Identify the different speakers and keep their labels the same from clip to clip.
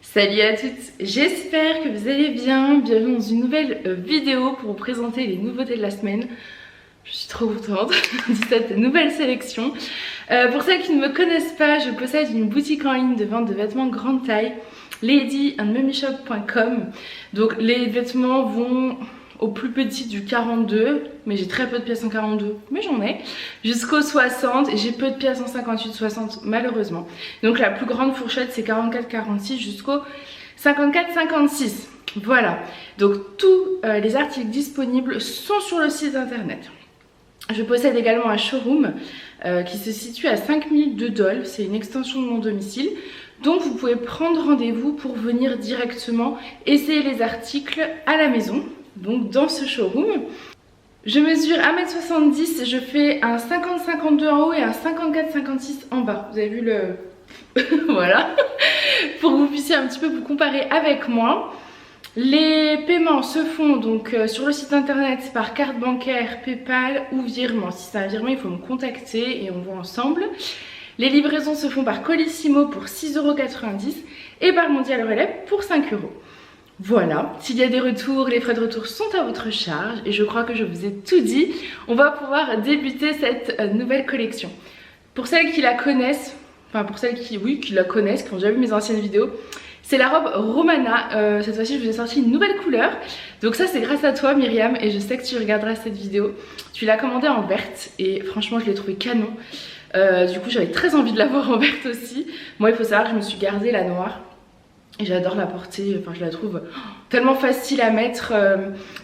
Speaker 1: Salut à toutes, j'espère que vous allez bien. Bienvenue dans une nouvelle vidéo pour vous présenter les nouveautés de la semaine. Je suis trop contente de cette nouvelle sélection. Pour celles qui ne me connaissent pas, je possède une boutique en ligne de vente de vêtements grande taille, ladyandmummyshop.com. Donc les vêtements vont au plus petit du 42, mais j'ai très peu de pièces en 42, mais j'en ai, jusqu'au 60, et j'ai peu de pièces en 58-60 malheureusement. Donc la plus grande fourchette c'est 44-46 jusqu'au 54-56. Voilà, donc tous les articles disponibles sont sur le site internet. Je possède également un showroom qui se situe à 5 minutes de Dole, c'est une extension de mon domicile. Donc vous pouvez prendre rendez-vous pour venir directement essayer les articles à la maison. Donc dans ce showroom, je mesure 1m70, je fais un 50-52 en haut et un 54-56 en bas. Vous avez vu le... voilà, pour que vous puissiez un petit peu vous comparer avec moi. Les paiements se font donc sur le site internet par carte bancaire, PayPal ou virement. Si c'est un virement, il faut me contacter et on voit ensemble. Les livraisons se font par Colissimo pour 6,90 € et par Mondial Relais pour 5 €. Voilà, s'il y a des retours, les frais de retour sont à votre charge et je crois que je vous ai tout dit. On va pouvoir débuter cette nouvelle collection. Pour celles qui la connaissent, enfin pour celles qui la connaissent, qui ont déjà vu mes anciennes vidéos, c'est la robe Romana. Cette fois-ci je vous ai sorti une nouvelle couleur. Donc ça c'est grâce à toi Myriam et je sais que tu regarderas cette vidéo. Tu l'as commandée en verte et franchement je l'ai trouvée canon. Du coup j'avais très envie de l'avoir en verte aussi. Moi il faut savoir que je me suis gardée la noire. Et j'adore la porter, enfin je la trouve tellement facile à mettre.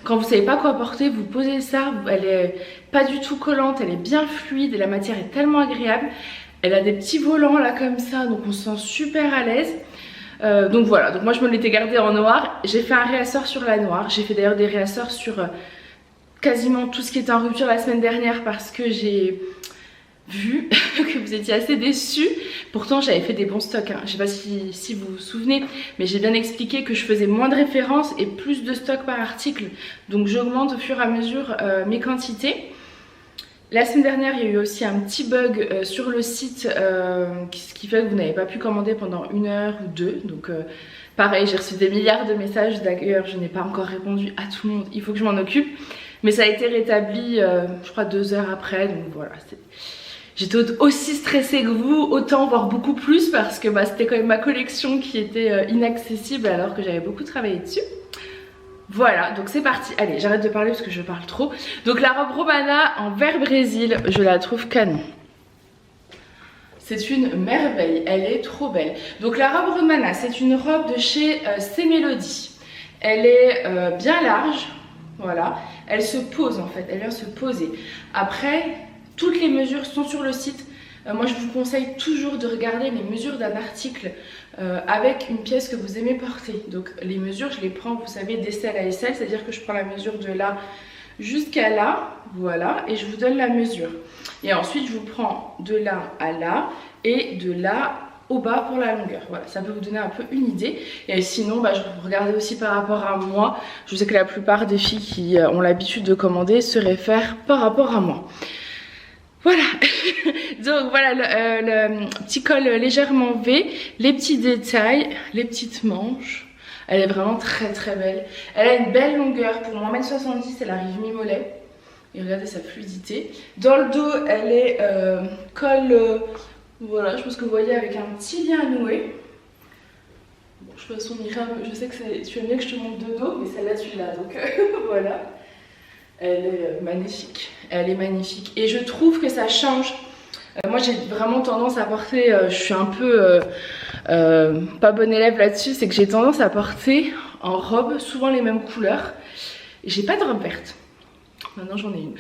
Speaker 1: Quand vous savez pas quoi porter, vous posez ça, elle est pas du tout collante, elle est bien fluide et la matière est tellement agréable. Elle a des petits volants là comme ça, donc on se sent super à l'aise. Donc voilà, donc moi je me l'étais gardée en noir. J'ai fait un réassort sur la noire, j'ai fait d'ailleurs des réassorts sur quasiment tout ce qui était en rupture la semaine dernière parce que j'ai vu que vous étiez assez déçus. Pourtant j'avais fait des bons stocks hein. Je sais pas si vous vous souvenez, mais j'ai bien expliqué que je faisais moins de références et plus de stocks par article. Donc j'augmente au fur et à mesure mes quantités. La semaine dernière il y a eu aussi un petit bug sur le site, ce qui fait que vous n'avez pas pu commander pendant 1 heure ou 2. Donc pareil, j'ai reçu des milliards de messages. D'ailleurs je n'ai pas encore répondu à tout le monde, il faut que je m'en occupe. Mais ça a été rétabli je crois 2 heures après. Donc voilà, j'étais aussi stressée que vous, autant voire beaucoup plus parce que c'était quand même ma collection qui était inaccessible alors que j'avais beaucoup travaillé dessus. Voilà, donc c'est parti. Allez, j'arrête de parler parce que je parle trop. Donc la robe Romana en vert Brésil, je la trouve canon. C'est une merveille, elle est trop belle. Donc la robe Romana, c'est une robe de chez C-Melody. Elle est bien large, voilà. Elle se pose en fait, elle vient se poser. Après, toutes les mesures sont sur le site. Moi je vous conseille toujours de regarder les mesures d'un article avec une pièce que vous aimez porter. Donc les mesures je les prends, vous savez, d'aisselle à aisselle, c'est-à-dire que je prends la mesure de là jusqu'à là, voilà, et je vous donne la mesure. Et ensuite je vous prends de là à là et de là au bas pour la longueur. Voilà, ça peut vous donner un peu une idée. Et sinon, je regardais aussi par rapport à moi. Je sais que la plupart des filles qui ont l'habitude de commander se réfèrent par rapport à moi. Voilà, donc voilà le petit col légèrement V, les petits détails, les petites manches. Elle est vraiment très très belle. Elle a une belle longueur, pour 1m70 elle arrive mi-mollet. Et regardez sa fluidité. Dans le dos elle est col, voilà, je pense que vous voyez avec un petit lien à nouer. Bon, je peux s'en je sais que tu aimes bien que je te montre de dos, mais celle-là tu l'as, donc voilà. Elle est magnifique, elle est magnifique et je trouve que ça change. Moi j'ai vraiment tendance à porter, je suis un peu pas bonne élève là-dessus, c'est que j'ai tendance à porter en robe souvent les mêmes couleurs. J'ai pas de robe verte, maintenant j'en ai une.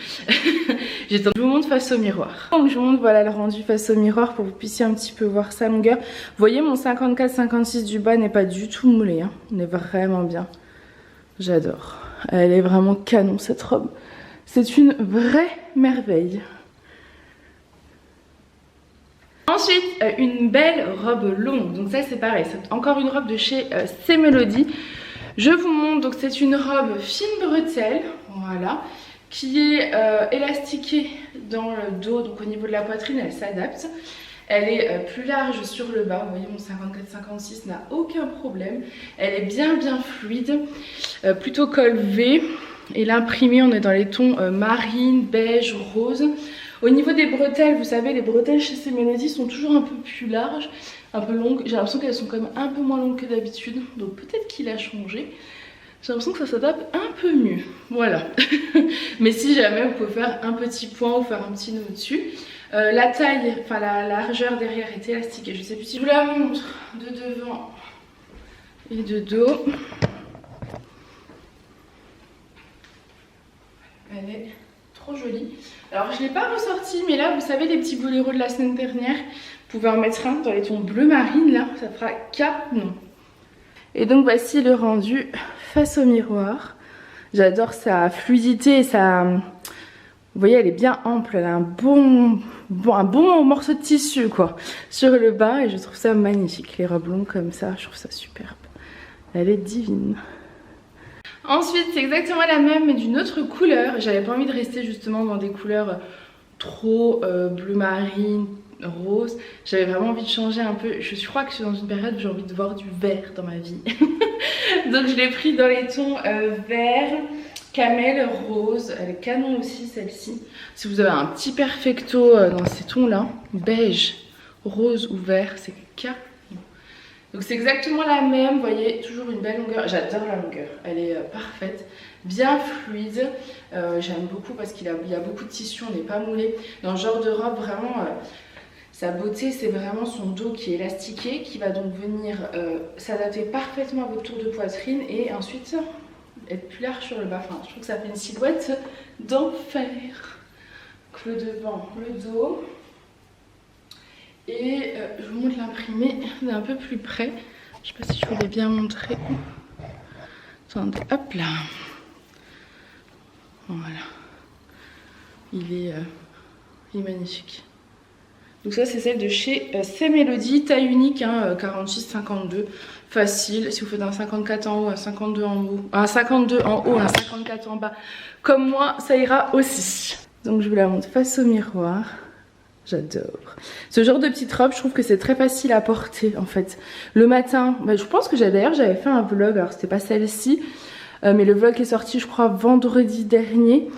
Speaker 1: Je vous montre face au miroir. Donc je vous montre voilà le rendu face au miroir pour que vous puissiez un petit peu voir sa longueur. Vous voyez mon 54-56 du bas n'est pas du tout moulé, hein. On est vraiment bien, j'adore. Elle est vraiment canon cette robe. C'est une vraie merveille. Ensuite, une belle robe longue. Donc ça c'est pareil, c'est encore une robe de chez C-Melody. Je vous montre, donc c'est une robe fine bretelle, voilà, qui est élastiquée dans le dos, donc au niveau de la poitrine, elle s'adapte. Elle est plus large sur le bas, vous voyez mon 54-56 n'a aucun problème. Elle est bien fluide, plutôt col V. Et l'imprimé, on est dans les tons marine, beige, rose. Au niveau des bretelles, vous savez, les bretelles chez ces Mélodies sont toujours un peu plus larges, un peu longues. J'ai l'impression qu'elles sont quand même un peu moins longues que d'habitude, donc peut-être qu'il a changé. J'ai l'impression que ça s'adapte un peu mieux, voilà. Mais si jamais, vous pouvez faire un petit point ou faire un petit nœud au-dessus. La taille, enfin la largeur derrière est élastique et je sais plus si je vous la montre de devant et de dos. Elle est trop jolie. Alors je ne l'ai pas ressorti, mais là vous savez les petits boléros de la semaine dernière, vous pouvez en mettre un dans les tons bleu marine, là ça fera canon. Et donc voici le rendu face au miroir. J'adore sa fluidité et sa... Vous voyez, elle est bien ample, elle a un bon morceau de tissu quoi sur le bas et je trouve ça magnifique. Les robes longues comme ça, je trouve ça superbe. Elle est divine. Ensuite, c'est exactement la même mais d'une autre couleur. J'avais pas envie de rester justement dans des couleurs trop bleu marine, rose. J'avais vraiment envie de changer un peu. Je crois que je suis dans une période où j'ai envie de voir du vert dans ma vie. Donc je l'ai pris dans les tons vert, camel, rose. Elle est canon aussi celle-ci. Si vous avez un petit perfecto dans ces tons là, beige, rose ou vert, c'est canon. Donc c'est exactement la même, vous voyez, toujours une belle longueur. J'adore la longueur, elle est parfaite, bien fluide. J'aime beaucoup parce qu'il y a beaucoup de tissu, on n'est pas moulé. Dans ce genre de robe, vraiment, sa beauté, c'est vraiment son dos qui est élastiqué, qui va donc venir s'adapter parfaitement à votre tour de poitrine et ensuite être plus large sur le bas. Enfin, je trouve que ça fait une silhouette d'enfer. Donc le devant, le dos. Et je vous montre l'imprimé d'un peu plus près. Je sais pas si je vous l'ai bien montré. Attendez, hop là. Voilà. Il est magnifique. Donc ça c'est celle de chez C'est Mélodies, taille unique, hein, 46-52. Facile, si vous faites un 54 en haut, un 52 en haut, un 52 en haut, un 54 en bas, comme moi, ça ira aussi. Donc je vous la montre face au miroir. J'adore. Ce genre de petite robe, je trouve que c'est très facile à porter en fait. Le matin, je pense que j'avais fait un vlog, alors c'était pas celle-ci, mais le vlog est sorti je crois vendredi dernier.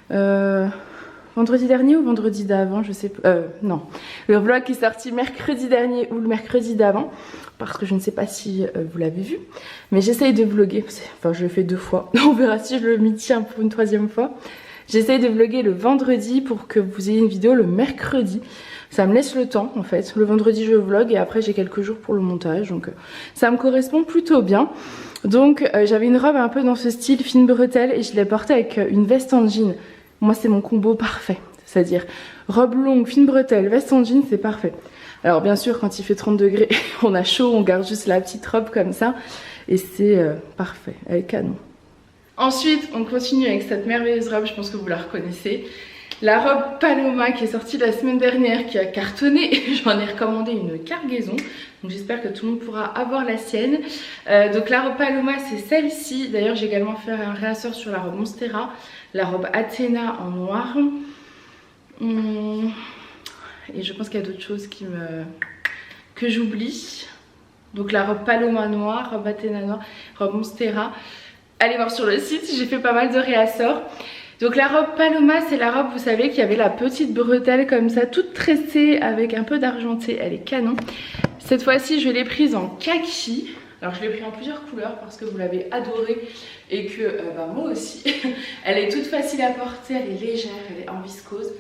Speaker 1: Vendredi dernier ou vendredi d'avant, je sais pas. Non, le vlog est sorti mercredi dernier ou le mercredi d'avant, parce que je ne sais pas si vous l'avez vu. Mais j'essaye de vlogger, enfin je le fais 2 fois, on verra si je le m'y tiens pour une 3e fois. J'essaye de vlogger le vendredi pour que vous ayez une vidéo le mercredi. Ça me laisse le temps en fait. Le vendredi je vlog et après j'ai quelques jours pour le montage. Donc ça me correspond plutôt bien. Donc j'avais une robe un peu dans ce style fine bretelle et je l'ai portée avec une veste en jean. Moi c'est mon combo parfait. C'est-à-dire robe longue, fine bretelle, veste en jean, c'est parfait. Alors bien sûr quand il fait 30 degrés, on a chaud, on garde juste la petite robe comme ça. Et c'est parfait, elle est canon. Ensuite, on continue avec cette merveilleuse robe, je pense que vous la reconnaissez. La robe Paloma qui est sortie la semaine dernière, qui a cartonné. J'en ai recommandé une cargaison, donc j'espère que tout le monde pourra avoir la sienne. Donc la robe Paloma, c'est celle-ci. D'ailleurs, j'ai également fait un réassort sur la robe Monstera, la robe Athéna en noir. Et je pense qu'il y a d'autres choses que j'oublie. Donc la robe Paloma noire, robe Athéna noire, robe Monstera. Allez voir sur le site, j'ai fait pas mal de réassorts. Donc la robe Paloma, c'est la robe, vous savez, qui avait la petite bretelle comme ça, toute tressée avec un peu d'argenté. Elle est canon. Cette fois-ci, je l'ai prise en kaki. Alors je l'ai pris en plusieurs couleurs parce que vous l'avez adorée et que moi aussi. Elle est toute facile à porter, elle est légère, elle est en viscose.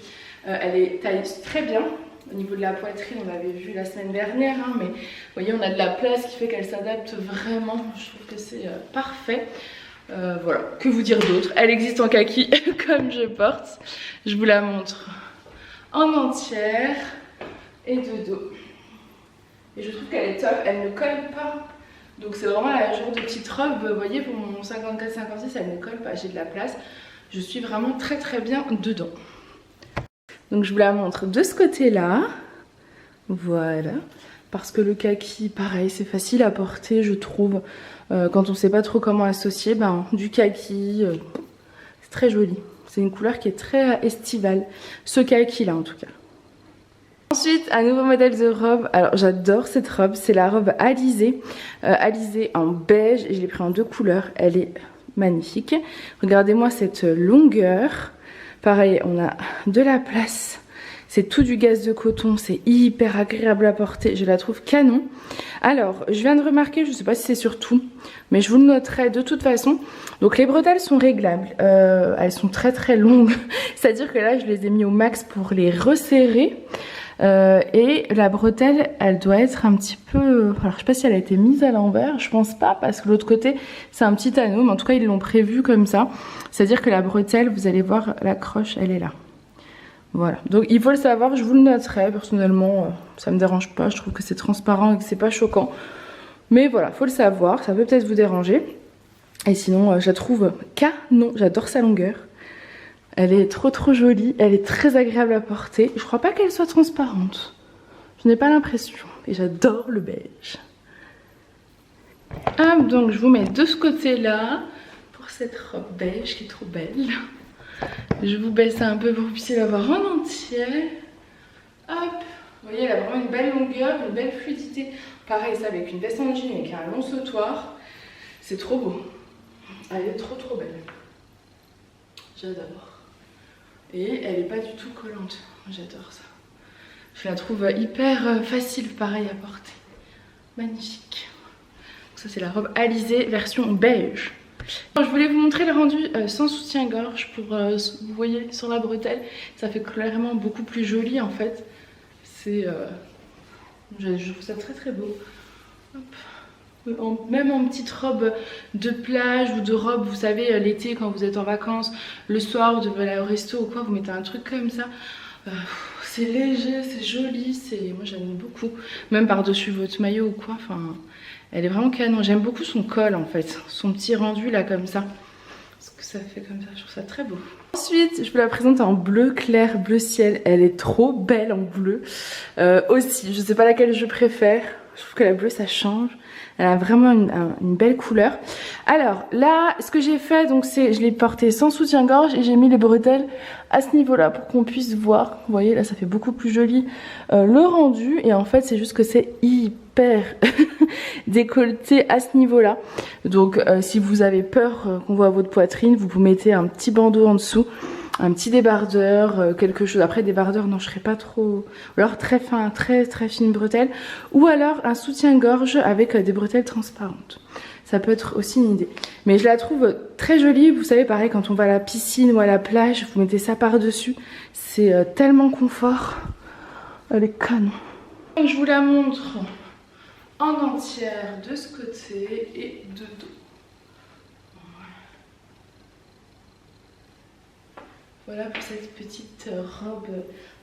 Speaker 1: Elle est taille très bien. Au niveau de la poitrine, on l'avait vu la semaine dernière, hein, mais vous voyez, on a de la place qui fait qu'elle s'adapte vraiment. Je trouve que c'est parfait. Voilà, que vous dire d'autre? Elle existe en kaki comme je porte. Je vous la montre en entière et de dos. Et je trouve qu'elle est top, elle ne colle pas. Donc c'est vraiment la genre de petite robe, vous voyez, pour mon 54-56, elle ne colle pas, j'ai de la place. Je suis vraiment très très bien dedans. Donc je vous la montre de ce côté-là. Voilà. Parce que le kaki, pareil, c'est facile à porter, je trouve. Quand on ne sait pas trop comment associer, du kaki, c'est très joli. C'est une couleur qui est très estivale. Ce kaki là en tout cas. Ensuite, un nouveau modèle de robe. Alors j'adore cette robe, c'est la robe Alizée. Alizée en beige et je l'ai pris en 2 couleurs. Elle est magnifique. Regardez-moi cette longueur. Pareil, on a de la place. C'est tout du gaze de coton, c'est hyper agréable à porter, je la trouve canon. Alors, je viens de remarquer, je ne sais pas si c'est sur tout, mais je vous le noterai de toute façon. Donc les bretelles sont réglables, elles sont très très longues, c'est-à-dire que là je les ai mis au max pour les resserrer. Et la bretelle, elle doit être un petit peu... Alors je sais pas si elle a été mise à l'envers, je pense pas, parce que l'autre côté c'est un petit anneau, mais en tout cas ils l'ont prévu comme ça. C'est-à-dire que la bretelle, vous allez voir, l'accroche, elle est là. Voilà, donc il faut le savoir, je vous le noterai, personnellement ça me dérange pas, je trouve que c'est transparent et que c'est pas choquant. Mais voilà, faut le savoir, ça peut peut-être vous déranger. Et sinon je la trouve canon, j'adore sa longueur. Elle est trop jolie, elle est très agréable à porter. Je crois pas qu'elle soit transparente, je n'ai pas l'impression. Et j'adore le beige. Hop, donc je vous mets de ce côté là, pour cette robe beige qui est trop belle. Je vous baisse un peu pour que vous puissiez la voir en entier. Hop, vous voyez, elle a vraiment une belle longueur, une belle fluidité. Pareil, ça avec une veste en jean avec un long sautoir. C'est trop beau. Elle est trop belle. J'adore. Et elle n'est pas du tout collante. J'adore ça. Je la trouve hyper facile, pareil, à porter. Magnifique. Donc ça, c'est la robe Alizée version beige. Je voulais vous montrer le rendu sans soutien-gorge pour, vous voyez sur la bretelle, ça fait clairement beaucoup plus joli en fait. C'est, je trouve ça très beau. Hop. Même en petite robe de plage ou de robe, vous savez l'été quand vous êtes en vacances, le soir vous devez aller au resto ou quoi, vous mettez un truc comme ça. C'est léger, c'est joli, moi j'aime beaucoup. Même par-dessus votre maillot ou quoi, enfin... Elle est vraiment canon, j'aime beaucoup son col en fait, son petit rendu là comme ça. Ce que ça fait comme ça, je trouve ça très beau. Ensuite, je vous la présente en bleu clair, bleu ciel. Elle est trop belle en bleu. Aussi, je sais pas laquelle je préfère. Je trouve que la bleue ça change. Elle a vraiment une belle couleur. Alors là, ce que j'ai fait, donc c'est, je l'ai portée sans soutien-gorge et j'ai mis les bretelles à ce niveau-là pour qu'on puisse voir. Vous voyez, là ça fait beaucoup plus joli le rendu. Et en fait, c'est juste que c'est hyper décolleté à ce niveau-là. Donc si vous avez peur qu'on voit votre poitrine, vous mettez un petit bandeau en dessous. Un petit débardeur, quelque chose. Après débardeur, non, je serais pas trop... Ou alors très fin, très fine bretelle. Ou alors un soutien-gorge avec des bretelles transparentes. Ça peut être aussi une idée. Mais je la trouve très jolie. Vous savez, pareil, quand on va à la piscine ou à la plage, vous mettez ça par-dessus. C'est tellement confort. Elle est canon. Donc, je vous la montre en entière de ce côté et de dos. Voilà pour cette petite robe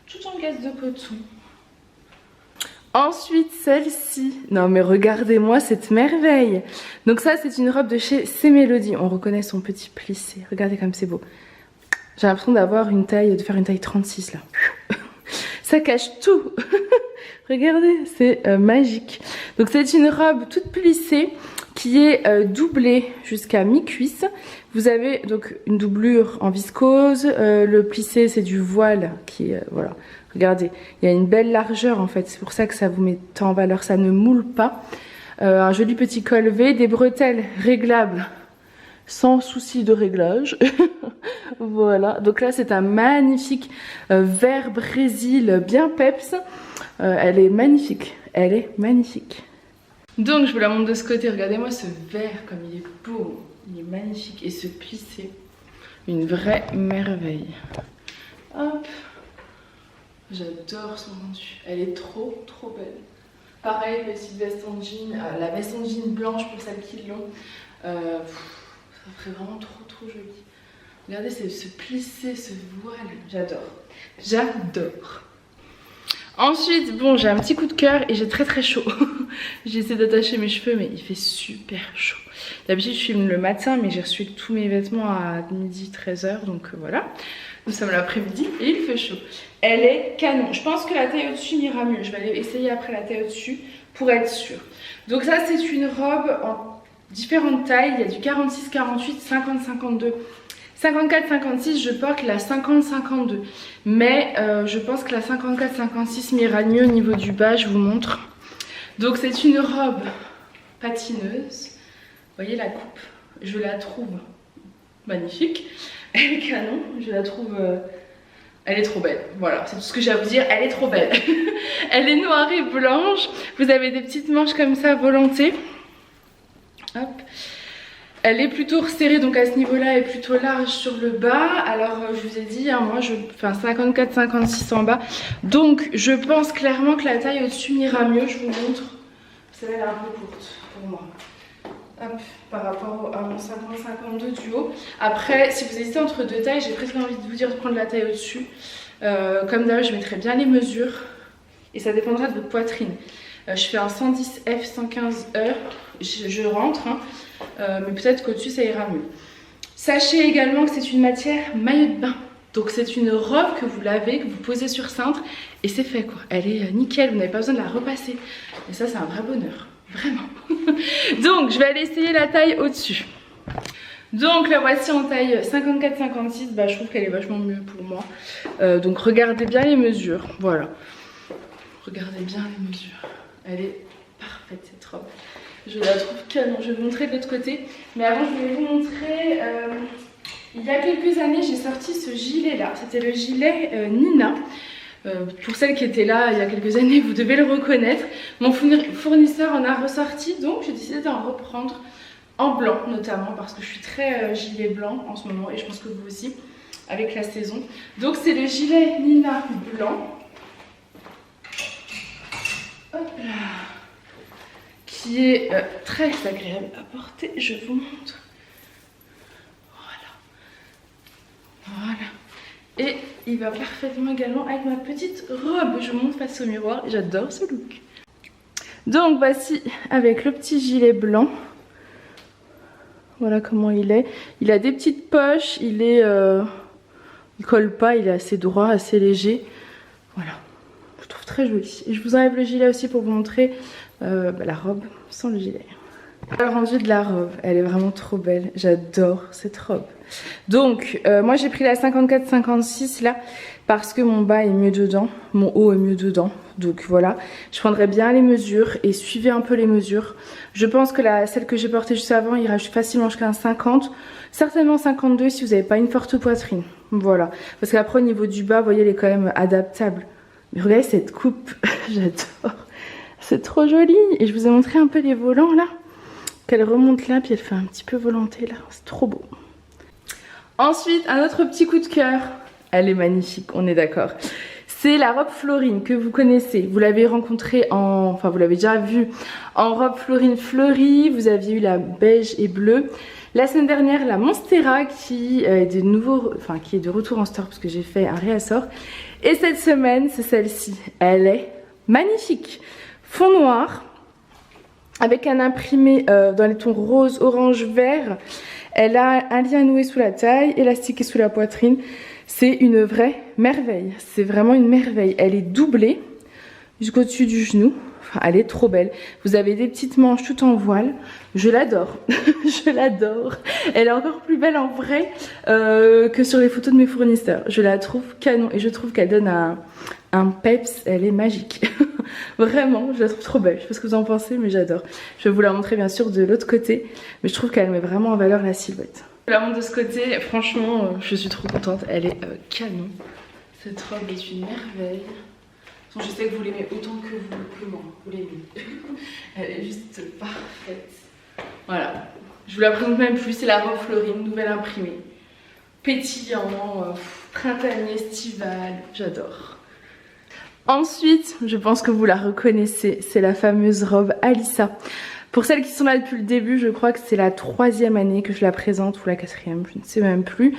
Speaker 1: tout en gaze de coton. Ensuite celle-ci. Non mais regardez-moi cette merveille. Donc ça c'est une robe de chez C'est Mélodie. On reconnaît son petit plissé. Regardez comme c'est beau. J'ai l'impression d'avoir une taille, de faire une taille 36 là. Ça cache tout. Regardez, c'est magique. Donc c'est une robe toute plissée qui est doublée jusqu'à mi-cuisse. Vous avez donc une doublure en viscose. Le plissé c'est du voile qui est, voilà. Regardez, il y a une belle largeur en fait. C'est pour ça que ça vous met tant en valeur. Ça ne moule pas. Un joli petit col V, des bretelles réglables sans souci de réglage. Voilà, donc là c'est un magnifique vert Brésil bien peps. Elle est magnifique, elle est magnifique. Donc je vous la montre de ce côté, regardez-moi ce vert comme il est beau, il est magnifique. Et ce plissé, une vraie merveille. Hop, j'adore son rendu, elle est trop belle. Pareil, petite veste en jean, la veste en jean blanche pour celles qui l'ont. Ça ferait vraiment trop joli. Regardez ce plissé, ce voile, j'adore. J'adore. Ensuite, bon, j'ai un petit coup de cœur et j'ai très chaud. J'essaie d'attacher mes cheveux mais il fait super chaud. D'habitude je filme le matin mais j'ai reçu tous mes vêtements à midi 13h donc voilà. Nous sommes l'après-midi et il fait chaud. Elle est canon. Je pense que la taille au-dessus m'ira mieux. Je vais aller essayer après la taille au-dessus pour être sûre. Donc ça c'est une robe en différentes tailles. Il y a du 46, 48, 50, 52, 54-56, je porte la 50-52. Mais je pense que la 54-56 m'ira mieux au niveau du bas, je vous montre. Donc c'est une robe patineuse. Vous voyez la coupe, je la trouve magnifique. Elle est canon, je la trouve... elle est trop belle, voilà, c'est tout ce que j'ai à vous dire, elle est trop belle. Elle est noire et blanche, vous avez des petites manches comme ça volantées. Hop. Elle est plutôt resserrée, donc à ce niveau-là, elle est plutôt large sur le bas. Alors je vous ai dit, hein, moi je fais un 54-56 en bas. Donc je pense clairement que la taille au-dessus m'ira mieux, je vous montre. Celle-là elle est un peu courte pour moi. Hop, par rapport à mon 50-52 du haut. Après, si vous hésitez entre deux tailles, j'ai presque envie de vous dire de prendre la taille au-dessus. Comme d'hab, je mettrai bien les mesures. Et ça dépendra de votre poitrine. Je fais un 110F, 115E. Je rentre, hein. Mais peut-être qu'au-dessus ça ira mieux. Sachez également que c'est une matière maillot de bain. Donc c'est une robe que vous lavez, que vous posez sur cintre. Et c'est fait quoi. Elle est nickel, vous n'avez pas besoin de la repasser. Et ça, c'est un vrai bonheur. Vraiment. Donc je vais aller essayer la taille au-dessus. Donc la voici en taille 54-56, bah, je trouve qu'elle est vachement mieux pour moi. Donc regardez bien les mesures, voilà. Regardez bien les mesures. Elle est parfaite cette robe. Je la trouve canon. Je vais vous montrer de l'autre côté. Mais avant je vais vous montrer, il y a quelques années j'ai sorti ce gilet là. C'était le gilet Nina. Pour celles qui étaient là il y a quelques années, vous devez le reconnaître. Mon fournisseur en a ressorti, donc j'ai décidé d'en reprendre en blanc notamment parce que je suis très gilet blanc en ce moment et je pense que vous aussi avec la saison. Donc c'est le gilet Nina blanc. Hop là. Qui est très agréable à porter, je vous montre. Voilà. Voilà. Et il va parfaitement également avec ma petite robe. Je monte face au miroir et j'adore ce look. Donc voici avec le petit gilet blanc. Voilà comment il est. Il a des petites poches, il colle pas, il est assez droit, assez léger. Voilà, je trouve très joli. Et je vous enlève le gilet aussi pour vous montrer la robe sans le gilet. Le rendu de la robe, elle est vraiment trop belle. J'adore cette robe. Donc moi j'ai pris la 54-56 là parce que mon bas est mieux dedans, mon haut est mieux dedans. Donc voilà, je prendrai bien les mesures et suivez un peu les mesures. Je pense que celle que j'ai portée juste avant ira facilement jusqu'à un 50, certainement 52 si vous n'avez pas une forte poitrine. Voilà, parce qu'après au niveau du bas, vous voyez, elle est quand même adaptable. Mais regardez cette coupe, j'adore. C'est trop joli. Et je vous ai montré un peu les volants là, qu'elle remonte là, puis elle fait un petit peu volanté là, c'est trop beau. Ensuite, un autre petit coup de cœur. Elle est magnifique, on est d'accord. C'est la robe Florine que vous connaissez. Vous l'avez rencontrée enfin vous l'avez déjà vue en robe Florine fleurie. Vous aviez eu la beige et bleue. La semaine dernière, la Monstera qui est de retour en store parce que j'ai fait un réassort. Et cette semaine, c'est celle-ci. Elle est magnifique. Fond noir avec un imprimé dans les tons rose, orange, vert. Elle a un lien noué sous la taille, élastiqué sous la poitrine. C'est une vraie merveille. C'est vraiment une merveille. Elle est doublée jusqu'au-dessus du genou. Enfin, elle est trop belle. Vous avez des petites manches tout en voile. Je l'adore. Je l'adore. Elle est encore plus belle en vrai que sur les photos de mes fournisseurs. Je la trouve canon et je trouve qu'elle donne un peps. Elle est magique. Vraiment, je la trouve trop belle. Je sais pas ce que vous en pensez, mais j'adore. Je vais vous la montrer bien sûr de l'autre côté. Mais je trouve qu'elle met vraiment en valeur la silhouette. Je la montre de ce côté. Franchement, je suis trop contente. Elle est canon. Cette robe est une merveille. Je sais que vous l'aimez autant que moi. Vous l'aimez. Elle est juste parfaite. Voilà. Je vous la présente même plus. C'est la robe Florine, nouvelle imprimée. Pétillant, printanier, estival. J'adore. Ensuite, je pense que vous la reconnaissez, c'est la fameuse robe Alissa. Pour celles qui sont là depuis le début, je crois que c'est la 3e année que je la présente, ou la 4e, je ne sais même plus.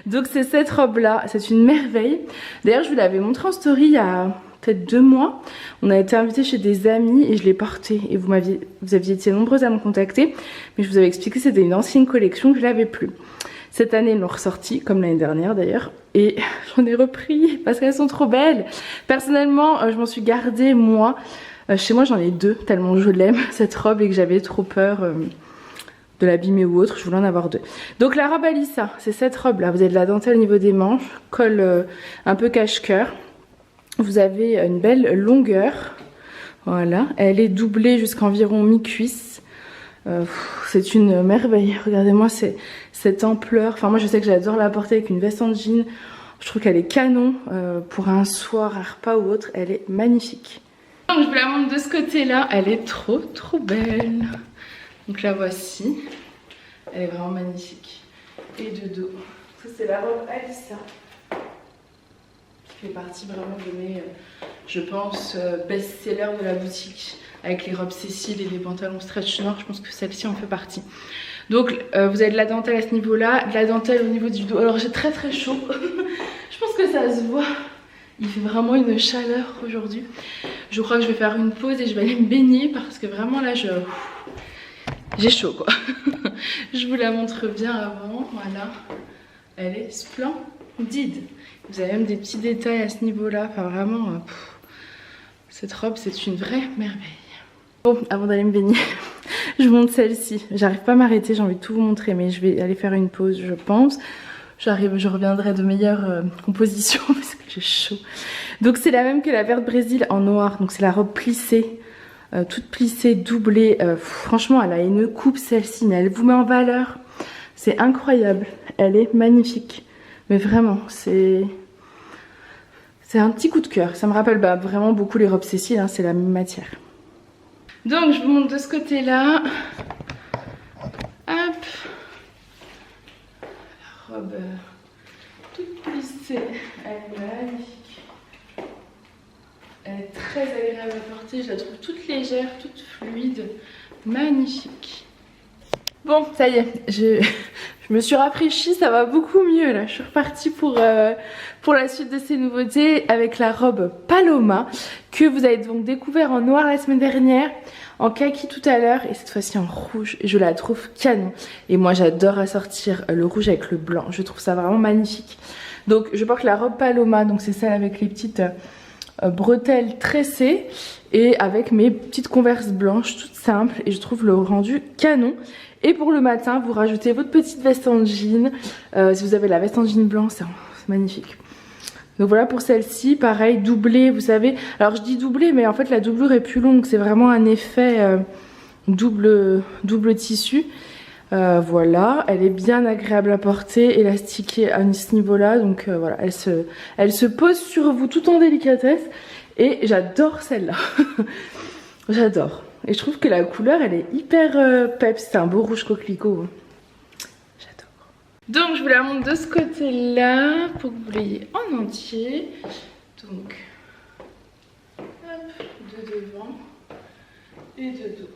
Speaker 1: Donc c'est cette robe-là, c'est une merveille. D'ailleurs, je vous l'avais montrée en story il y a peut-être 2 mois. On a été invités chez des amis et je l'ai portée. Et vous aviez été nombreuses à me contacter, mais je vous avais expliqué que c'était une ancienne collection, que je l'avais plus. Cette année, ils l'ont ressorti, comme l'année dernière d'ailleurs, et j'en ai repris parce qu'elles sont trop belles. Personnellement, je m'en suis gardée, moi. Chez moi, j'en ai 2, tellement je l'aime, cette robe, et que j'avais trop peur de l'abîmer ou autre, je voulais en avoir 2. Donc la robe Alissa, c'est cette robe là, vous avez de la dentelle au niveau des manches, col un peu cache-cœur. Vous avez une belle longueur, voilà, elle est doublée jusqu'à environ mi-cuisse. C'est une merveille, regardez-moi cette ampleur, enfin moi je sais que j'adore la porter avec une veste en jean, je trouve qu'elle est canon pour un soir, un repas ou autre, elle est magnifique. Donc je vous la montre de ce côté-là, elle est trop belle. Donc la voici, elle est vraiment magnifique. Et de dos, ça c'est la robe Alissa, qui fait partie vraiment de mes, je pense, best-sellers de la boutique. Avec les robes Cécile et les pantalons stretch noir, je pense que celle-ci en fait partie. Donc vous avez de la dentelle à ce niveau-là, de la dentelle au niveau du dos. Alors j'ai très chaud, je pense que ça se voit. Il fait vraiment une chaleur aujourd'hui. Je crois que je vais faire une pause et je vais aller me baigner parce que vraiment là j'ai chaud quoi. Je vous la montre bien avant, voilà. Elle est splendide. Vous avez même des petits détails à ce niveau-là, enfin vraiment, cette robe c'est une vraie merveille. Bon, avant d'aller me baigner, je vous montre celle-ci. J'arrive pas à m'arrêter, j'ai envie de tout vous montrer, mais je vais aller faire une pause, je pense. Je reviendrai de meilleures compositions parce que j'ai chaud. Donc c'est la même que la verte Brésil en noir. Donc c'est la robe plissée, toute plissée, doublée. Franchement, elle a une coupe celle-ci, mais elle vous met en valeur. C'est incroyable. Elle est magnifique. Mais vraiment, c'est un petit coup de cœur. Ça me rappelle vraiment beaucoup les robes Cécile, hein, c'est la même matière. Donc je vous montre de ce côté-là. Hop. La robe toute plissée, elle est magnifique. Elle est très agréable à porter, je la trouve toute légère, toute fluide, magnifique. Bon, ça y est, je me suis rafraîchie, ça va beaucoup mieux là. Je suis repartie pour la suite de ces nouveautés avec la robe Paloma que vous avez donc découvert en noir la semaine dernière, en kaki tout à l'heure et cette fois-ci en rouge. Je la trouve canon et moi j'adore assortir le rouge avec le blanc. Je trouve ça vraiment magnifique. Donc je porte la robe Paloma, donc c'est celle avec les petites bretelles tressées et avec mes petites converses blanches toutes simples et je trouve le rendu canon. Et pour le matin, vous rajoutez votre petite veste en jean. Si vous avez la veste en jean blanc, c'est magnifique. Donc voilà pour celle-ci, pareil, doublée, vous savez. Alors je dis doublée, mais en fait la doublure est plus longue. C'est vraiment un effet double tissu. Voilà, elle est bien agréable à porter, élastiquée à ce niveau-là. Donc voilà, elle se pose sur vous tout en délicatesse. Et j'adore celle-là. J'adore. Et je trouve que la couleur elle est hyper peps, c'est un beau rouge coquelicot. J'adore. Donc je vous la montre de ce côté-là pour que vous l'ayez en entier. Donc, hop, de devant et de dos.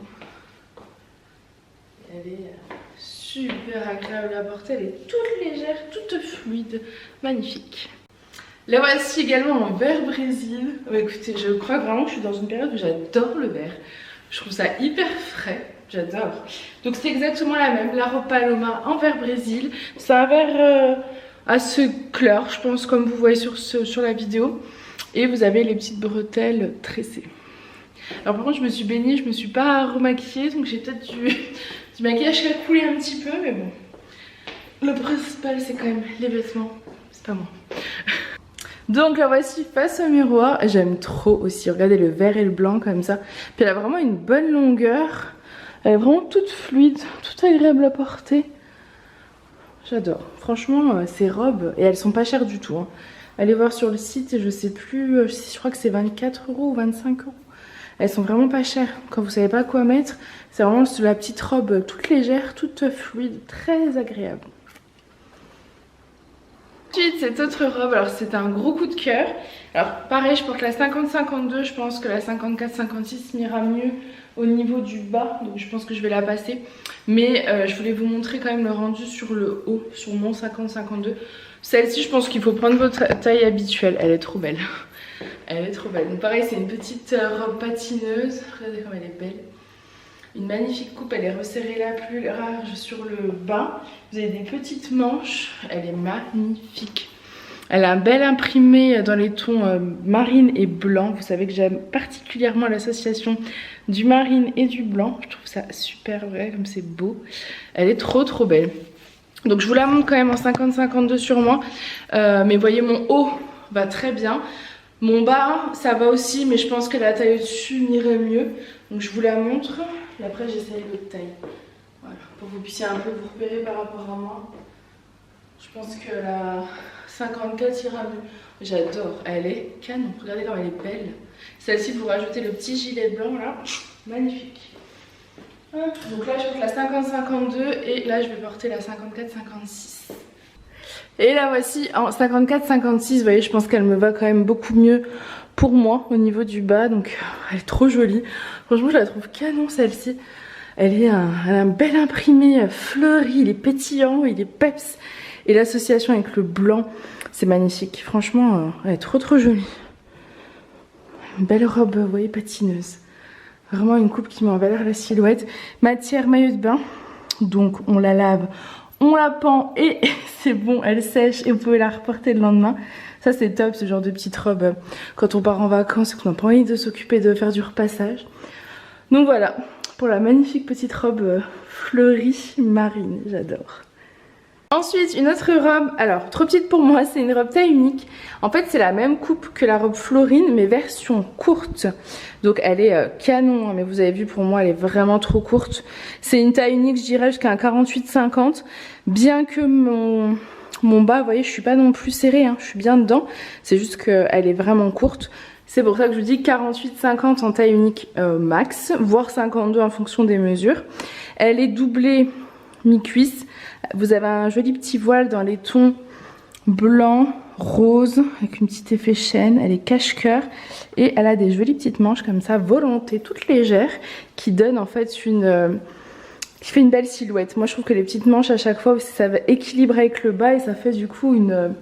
Speaker 1: Elle est super agréable à porter, elle est toute légère, toute fluide, magnifique. La voici également en vert Brésil. Écoutez, je crois vraiment que je suis dans une période où j'adore le vert. Je trouve ça hyper frais, j'adore. Donc c'est exactement la même, la robe Paloma en vert Brésil. C'est un vert assez clair, je pense, comme vous voyez sur la vidéo. Et vous avez les petites bretelles tressées. Alors par contre, je me suis baignée, je me suis pas remaquillée, donc j'ai peut-être du maquillage qui a coulé un petit peu, mais bon. Le principal, c'est quand même les vêtements, c'est pas moi. Donc la voici face au miroir, j'aime trop aussi, regardez le vert et le blanc comme ça. Puis elle a vraiment une bonne longueur, elle est vraiment toute fluide, toute agréable à porter. J'adore, franchement ces robes, et elles sont pas chères du tout. Hein. Allez voir sur le site, je sais plus, je crois que c'est 24 € ou 25 €. Elles sont vraiment pas chères, quand vous savez pas quoi mettre, c'est vraiment la petite robe toute légère, toute fluide, très agréable. Ensuite, cette autre robe, alors c'est un gros coup de cœur. Alors pareil, je porte la 50-52, je pense que la 54-56 m'ira mieux au niveau du bas, donc je pense que je vais la passer. Mais je voulais vous montrer quand même le rendu sur le haut, sur mon 50-52. Celle-ci, je pense qu'il faut prendre votre taille habituelle, elle est trop belle. Elle est trop belle. Donc pareil, c'est une petite robe patineuse, regardez comme elle est belle. Une magnifique coupe, elle est resserrée là, plus large sur le bas. Vous avez des petites manches, elle est magnifique. Elle a un bel imprimé dans les tons marine et blanc. Vous savez que j'aime particulièrement l'association du marine et du blanc. Je trouve ça super vrai, comme c'est beau. Elle est trop belle. Donc je vous la montre quand même en 50-52 sur moi. Mais voyez, mon haut va très bien. Mon bas, ça va aussi, mais je pense que la taille au-dessus m'irait mieux. Donc je vous la montre. Et après j'essaye l'autre taille. Voilà, pour que vous puissiez un peu vous repérer par rapport à moi. Je pense que la 54 ira mieux. J'adore, elle est canon. Regardez comme elle est belle. Celle-ci, vous rajoutez le petit gilet blanc là. Magnifique. Hop. Donc là, je porte la 50-52 et là, je vais porter la 54-56. Et la voici en 54-56. Vous voyez, je pense qu'elle me va quand même beaucoup mieux pour moi au niveau du bas. Donc, elle est trop jolie. Franchement, je la trouve canon celle-ci. Elle a un bel imprimé fleuri. Il est pétillant, il est peps. Et l'association avec le blanc, c'est magnifique. Franchement, elle est trop jolie. Une belle robe, vous voyez, patineuse. Vraiment une coupe qui met en valeur la silhouette. Matière maillot de bain. Donc on la lave, on la pend et c'est bon, elle sèche et vous pouvez la reporter le lendemain. Ça c'est top, ce genre de petite robe quand on part en vacances et qu'on n'a pas envie de s'occuper de faire du repassage. Donc voilà, pour la magnifique petite robe fleurie marine, j'adore. Ensuite, une autre robe, alors trop petite pour moi, c'est une robe taille unique. En fait, c'est la même coupe que la robe Florine, mais version courte. Donc elle est canon, hein, mais vous avez vu, pour moi, elle est vraiment trop courte. C'est une taille unique, je dirais, jusqu'à un 48-50. Bien que mon bas, vous voyez, je suis pas non plus serrée, hein, je suis bien dedans. C'est juste qu'elle est vraiment courte. C'est pour ça que je vous dis 48-50 en taille unique max, voire 52 en fonction des mesures. Elle est doublée mi-cuisse. Vous avez un joli petit voile dans les tons blanc, rose, avec une petite effet chaîne. Elle est cache-cœur et elle a des jolies petites manches comme ça, volonté, toutes légères, qui donnent en fait qui fait une belle silhouette. Moi je trouve que les petites manches à chaque fois, ça va équilibrer avec le bas et ça fait du coup une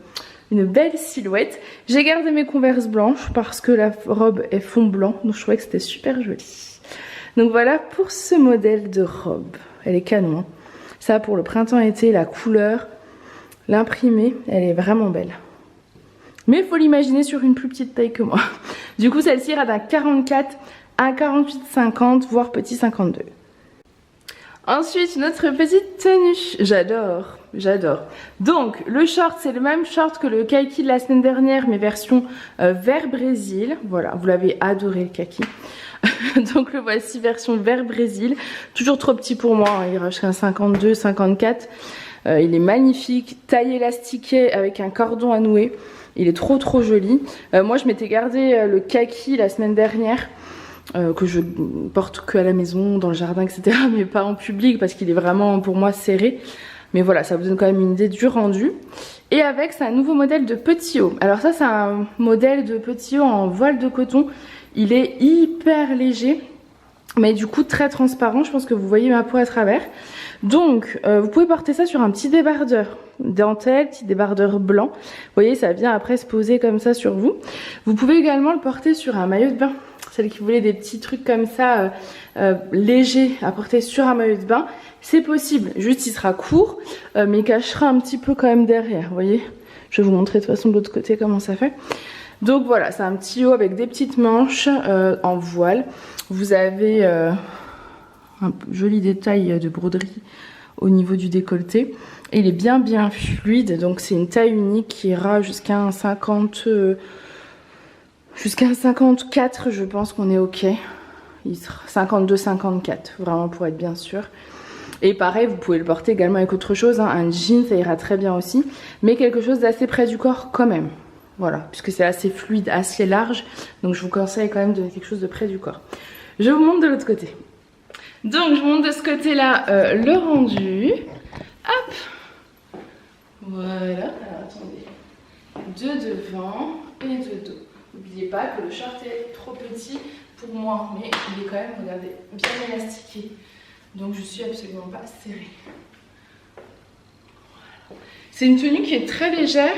Speaker 1: belle silhouette. J'ai gardé mes converses blanches parce que la robe est fond blanc, donc je trouvais que c'était super joli. Donc voilà pour ce modèle de robe. Elle est canon, hein. Ça pour le printemps-été, la couleur, l'imprimé, elle est vraiment belle. Mais il faut l'imaginer sur une plus petite taille que moi. Du coup, celle-ci ira d'un 44 à 48-50, voire petit 52. Ensuite, une autre petite tenue. J'adore, j'adore. Donc, le short, c'est le même short que le kaki de la semaine dernière, mais version vert Brésil. Voilà, vous l'avez adoré le kaki. Donc le voici version vert Brésil. Toujours trop petit pour moi, hein. Il ira jusqu'à 52-54. Il est magnifique, taille élastiquée avec un cordon à nouer. Il est trop joli. Moi je m'étais gardé le kaki la semaine dernière. Que je porte que à la maison, dans le jardin, etc. Mais pas en public parce qu'il est vraiment pour moi serré. Mais voilà, ça vous donne quand même une idée du rendu. Et avec, c'est un nouveau modèle de petit haut. Alors ça, c'est un modèle de petit haut en voile de coton. Il est hyper léger, mais du coup très transparent. Je pense que vous voyez ma peau à travers. Donc, vous pouvez porter ça sur un petit débardeur dentelle, petit débardeur blanc. Vous voyez, ça vient après se poser comme ça sur vous. Vous pouvez également le porter sur un maillot de bain. Celles qui voulaient des petits trucs comme ça, légers à porter sur un maillot de bain, c'est possible. Juste, il sera court, mais il cachera un petit peu quand même derrière, vous voyez. Je vais vous montrer de toute façon de l'autre côté comment ça fait. Donc voilà, c'est un petit haut avec des petites manches en voile. Vous avez un joli détail de broderie au niveau du décolleté. Et il est bien fluide, donc c'est une taille unique qui ira jusqu'à un 50... Jusqu'à un 54, je pense qu'on est ok. Il sera 52-54, vraiment pour être bien sûr. Et pareil, vous pouvez le porter également avec autre chose, hein. Un jean, ça ira très bien aussi. Mais quelque chose d'assez près du corps quand même. Voilà, puisque c'est assez fluide, assez large. Donc je vous conseille quand même de quelque chose de près du corps. Je vous montre de l'autre côté. Donc je vous montre de ce côté-là le rendu. Hop. Voilà, alors attendez. De devant et de dos. N'oubliez pas que le short est trop petit pour moi, mais il est quand même, regardez, bien élastiqué. Donc je suis absolument pas serrée. Voilà. C'est une tenue qui est très légère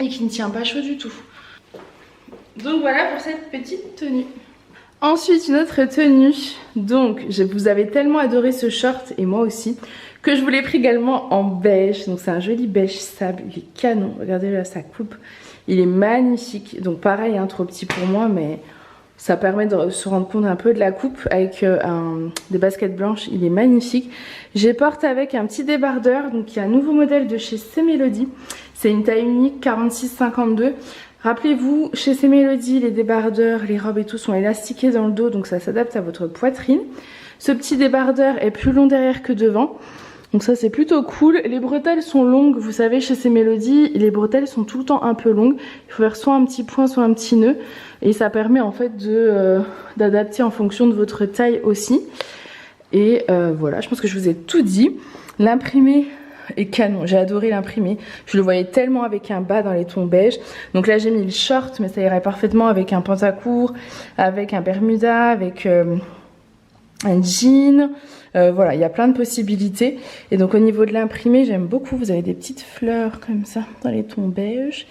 Speaker 1: et qui ne tient pas chaud du tout. Donc voilà pour cette petite tenue. Ensuite, une autre tenue. Donc, vous avez tellement adoré ce short, et moi aussi, que je vous l'ai pris également en beige. Donc, c'est un joli beige sable. Il est canon. Regardez là sa coupe. Il est magnifique. Donc, pareil, hein, trop petit pour moi, mais ça permet de se rendre compte un peu de la coupe avec des baskets blanches. Il est magnifique. Je porte avec un petit débardeur. Donc, il y a un nouveau modèle de chez C-Melody. C'est une taille unique 46-52. Rappelez-vous, chez C-Melody, les débardeurs, les robes et tout sont élastiqués dans le dos, donc ça s'adapte à votre poitrine. Ce petit débardeur est plus long derrière que devant, donc ça c'est plutôt cool. Les bretelles sont longues, vous savez, chez C-Melody, les bretelles sont tout le temps un peu longues. Il faut faire soit un petit point, soit un petit nœud, et ça permet en fait d'adapter en fonction de votre taille aussi. Et voilà, je pense que je vous ai tout dit. L'imprimé est canon, j'ai adoré l'imprimer. Je le voyais tellement avec un bas dans les tons beige. Donc là j'ai mis le short, mais ça irait parfaitement avec un pantacourt, avec un bermuda, avec un jean. Voilà, il y a plein de possibilités. Et donc au niveau de l'imprimé, j'aime beaucoup. Vous avez des petites fleurs comme ça dans les tons beige,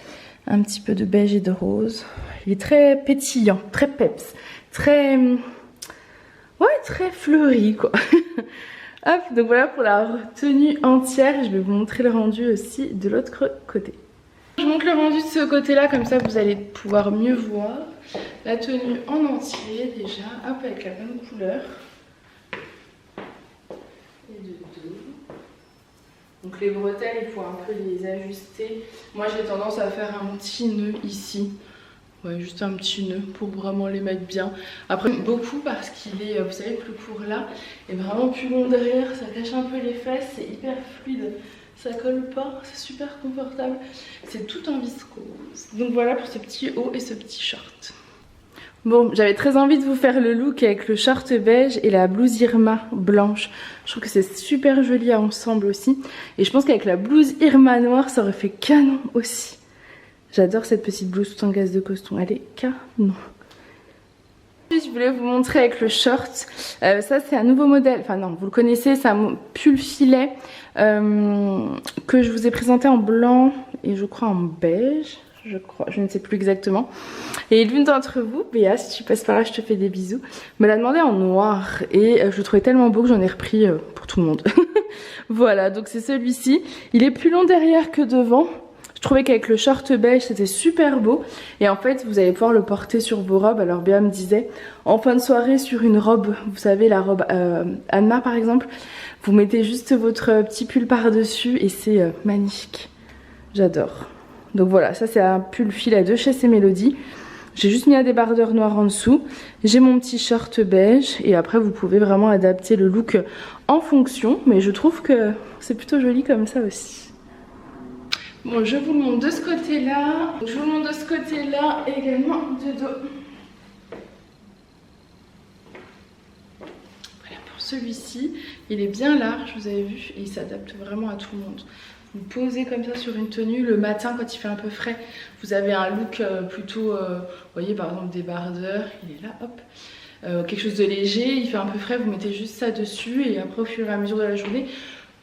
Speaker 1: un petit peu de beige et de rose. Il est très pétillant, très peps, très... ouais, très fleuri quoi. Hop, donc voilà pour la tenue entière. Je vais vous montrer le rendu aussi de l'autre côté. Je vous montre le rendu de ce côté là, comme ça vous allez pouvoir mieux voir la tenue en entier déjà. Hop, avec la bonne couleur. Et de dos. Donc les bretelles, il faut un peu les ajuster. Moi j'ai tendance à faire un petit nœud ici. Ouais, juste un petit nœud pour vraiment les mettre bien. Après, beaucoup parce qu'il est, vous savez, plus court là et vraiment plus long derrière. Ça cache un peu les fesses, c'est hyper fluide. Ça colle pas, c'est super confortable. C'est tout en viscose. Donc voilà pour ce petit haut et ce petit short. Bon, j'avais très envie de vous faire le look avec le short beige et la blouse Irma blanche. Je trouve que c'est super joli ensemble aussi. Et je pense qu'avec la blouse Irma noire, ça aurait fait canon aussi. J'adore cette petite blouse tout en gaze de coton, elle est canon. Je voulais vous montrer avec le short, ça c'est un nouveau modèle, enfin non vous le connaissez, c'est un pull filet que je vous ai présenté en blanc et je crois en beige, je ne sais plus exactement. Et l'une d'entre vous, Béa, si tu passes par là je te fais des bisous, me l'a demandé en noir et je le trouvais tellement beau que j'en ai repris pour tout le monde. Voilà, donc c'est celui-ci, il est plus long derrière que devant. Je trouvais qu'avec le short beige c'était super beau et en fait vous allez pouvoir le porter sur vos robes. Alors Béa me disait en fin de soirée sur une robe, vous savez la robe Anna par exemple, vous mettez juste votre petit pull par dessus et c'est magnifique, j'adore. Donc voilà, ça c'est un pull filet de chez C-Melody. J'ai juste mis un débardeur noir en dessous, j'ai mon petit short beige et après vous pouvez vraiment adapter le look en fonction, mais je trouve que c'est plutôt joli comme ça aussi. Bon, je vous le montre de ce côté-là. Je vous le montre de ce côté-là et également de dos. Voilà pour celui-ci. Il est bien large, vous avez vu, et il s'adapte vraiment à tout le monde. Vous posez comme ça sur une tenue. Le matin, quand il fait un peu frais, vous avez un look plutôt, vous voyez par exemple débardeur, il est là, hop. Quelque chose de léger, il fait un peu frais, vous mettez juste ça dessus et après au fur et à mesure de la journée,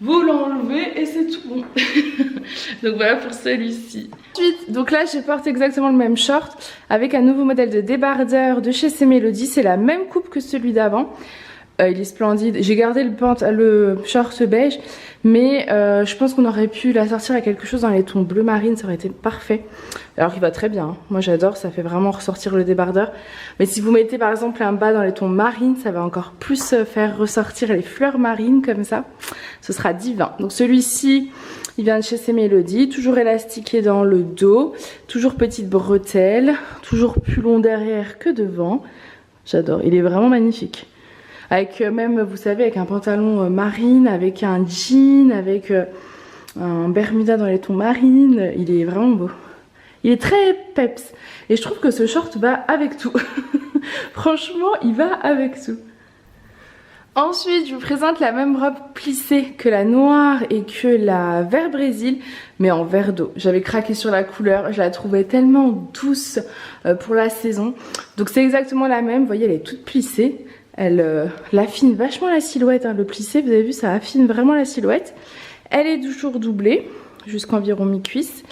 Speaker 1: vous l'enlevez et c'est tout bon. Donc voilà pour celui-ci. Ensuite, donc là je porte exactement le même short avec un nouveau modèle de débardeur de chez C-Melody. C'est la même coupe que celui d'avant. Il est splendide. J'ai gardé le short beige, mais je pense qu'on aurait pu la sortir à quelque chose dans les tons bleu marine, ça aurait été parfait. Alors il va très bien, hein. Moi j'adore, ça fait vraiment ressortir le débardeur. Mais si vous mettez par exemple un bas dans les tons marine, ça va encore plus faire ressortir les fleurs marines comme ça. Ce sera divin. Donc celui-ci, il vient de chez C-Melody, toujours élastiqué dans le dos, toujours petite bretelle, toujours plus long derrière que devant. J'adore, il est vraiment magnifique. Avec même, vous savez, avec un pantalon marine, avec un jean, avec un bermuda dans les tons marines. Il est vraiment beau. Il est très peps. Et je trouve que ce short va avec tout. Franchement, il va avec tout. Ensuite, je vous présente la même robe plissée que la noire et que la vert Brésil, mais en vert d'eau. J'avais craqué sur la couleur, je la trouvais tellement douce pour la saison. Donc c'est exactement la même, vous voyez, elle est toute plissée. Elle affine vachement la silhouette, hein. Le plissé, vous avez vu, ça affine vraiment la silhouette. Elle est toujours doublée, jusqu'à environ mi-cuisse.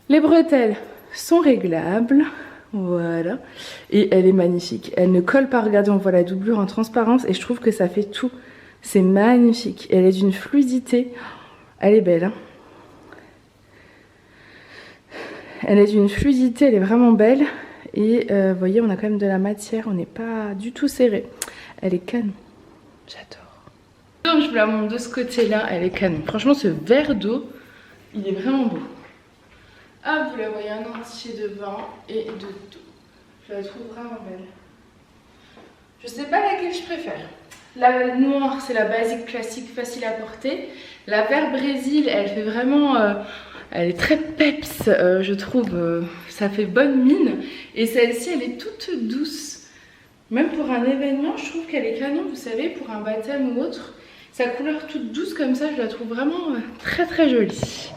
Speaker 1: Les bretelles sont réglables. Voilà. Et elle est magnifique. Elle ne colle pas, regardez, on voit la doublure en transparence et je trouve que ça fait tout. C'est magnifique. Elle est d'une fluidité. Elle est belle, hein. Elle est d'une fluidité, elle est vraiment belle. Et vous voyez, on a quand même de la matière, on n'est pas du tout serré. Elle est canon. J'adore. Donc je vous la montre de ce côté-là, elle est canon. Franchement, ce verre d'eau, il est vraiment beau. Ah, vous la voyez en entier devant et de dos. Je la trouve vraiment belle. Je sais pas laquelle je préfère. La noire, c'est la basique classique, facile à porter. La vert Brésil, elle fait vraiment... elle est très peps, je trouve. Ça fait bonne mine. Et celle-ci, elle est toute douce. Même pour un événement, je trouve qu'elle est canon. Vous savez, pour un baptême ou autre. Sa couleur toute douce comme ça, je la trouve vraiment très très jolie.